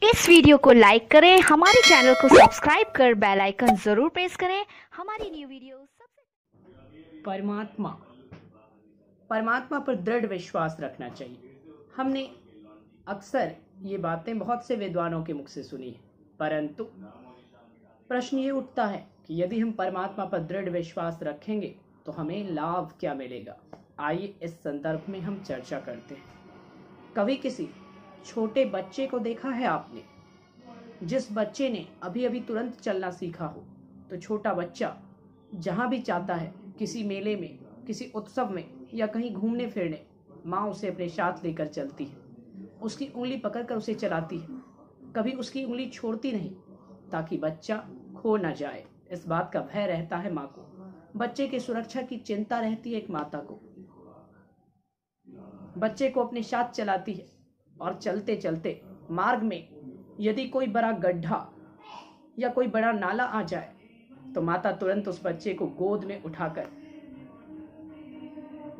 इस वीडियो को लाइक करें, हमारे चैनल को सब्सक्राइब कर बेल आइकन जरूर प्रेस करें हमारी न्यू वीडियो सबसे। परमात्मा पर दृढ़ विश्वास रखना चाहिए। हमने अक्सर ये बातें बहुत से विद्वानों के मुख से सुनी है, परंतु प्रश्न ये उठता है कि यदि हम परमात्मा पर दृढ़ विश्वास रखेंगे तो हमें लाभ क्या मिलेगा। आइए इस संदर्भ में हम चर्चा करते हैं। कभी किसी छोटे बच्चे को देखा है आपने? जिस बच्चे ने अभी अभी तुरंत चलना सीखा हो, तो छोटा बच्चा जहाँ भी चाहता है, किसी मेले में, किसी उत्सव में या कहीं घूमने फिरने, माँ उसे अपने साथ लेकर चलती है, उसकी उंगली पकड़कर उसे चलाती है, कभी उसकी उंगली छोड़ती नहीं ताकि बच्चा खो न जाए। इस बात का भय रहता है माँ को, बच्चे की सुरक्षा की चिंता रहती है एक माता को। बच्चे को अपने साथ चलाती है और चलते चलते मार्ग में यदि कोई बड़ा गड्ढा या कोई बड़ा नाला आ जाए तो माता तुरंत उस बच्चे को गोद में उठाकर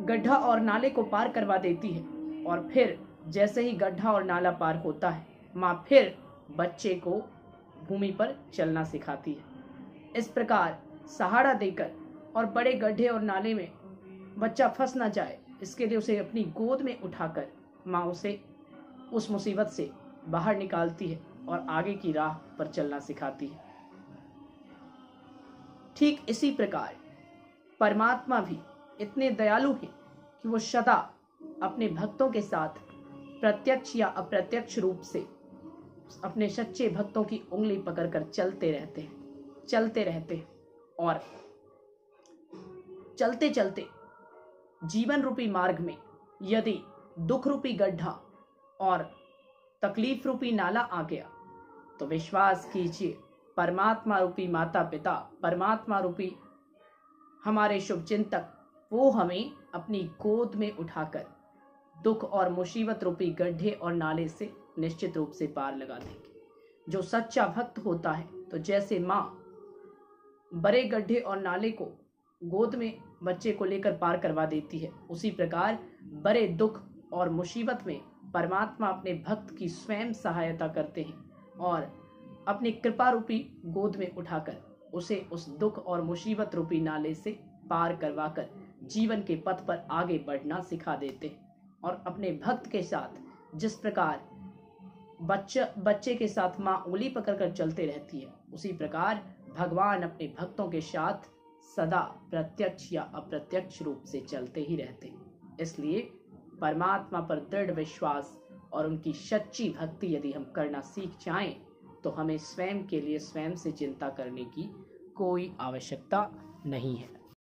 गड्ढा और नाले को पार करवा देती है, और फिर जैसे ही गड्ढा और नाला पार होता है, माँ फिर बच्चे को भूमि पर चलना सिखाती है। इस प्रकार सहारा देकर और बड़े गड्ढे और नाले में बच्चा फंस ना जाए, इसके लिए उसे अपनी गोद में उठाकर माँ उसे उस मुसीबत से बाहर निकालती है और आगे की राह पर चलना सिखाती है। ठीक इसी प्रकार परमात्मा भी इतने दयालु हैं कि वो सदा अपने भक्तों के साथ प्रत्यक्ष या अप्रत्यक्ष रूप से अपने सच्चे भक्तों की उंगली पकड़कर चलते रहते हैं और चलते चलते जीवन रूपी मार्ग में यदि दुख रूपी गड्ढा और तकलीफ रूपी नाला आ गया तो विश्वास कीजिए, परमात्मा रूपी माता पिता, परमात्मा रूपी हमारे शुभ चिंतक, वो हमें अपनी गोद में उठाकर दुख और मुसीबत रूपी गड्ढे और नाले से निश्चित रूप से पार लगा देंगे। जो सच्चा भक्त होता है, तो जैसे माँ बड़े गड्ढे और नाले को गोद में बच्चे को लेकर पार करवा देती है, उसी प्रकार बड़े दुख और मुसीबत में परमात्मा अपने भक्त की स्वयं सहायता करते हैं और अपनी कृपा रूपी गोद में उठाकर उसे उस दुख और मुसीबत रूपी नाले से पार करवाकर जीवन के पथ पर आगे बढ़ना सिखा देते हैं। और अपने भक्त के साथ जिस प्रकार बच्चे के साथ माँ उंगली पकड़कर चलते रहती है, उसी प्रकार भगवान अपने भक्तों के साथ सदा प्रत्यक्ष या अप्रत्यक्ष रूप से चलते ही रहते हैं। इसलिए परमात्मा पर दृढ़ विश्वास और उनकी सच्ची भक्ति यदि हम करना सीख जाएं, तो हमें स्वयं के लिए स्वयं से चिंता करने की कोई आवश्यकता नहीं है।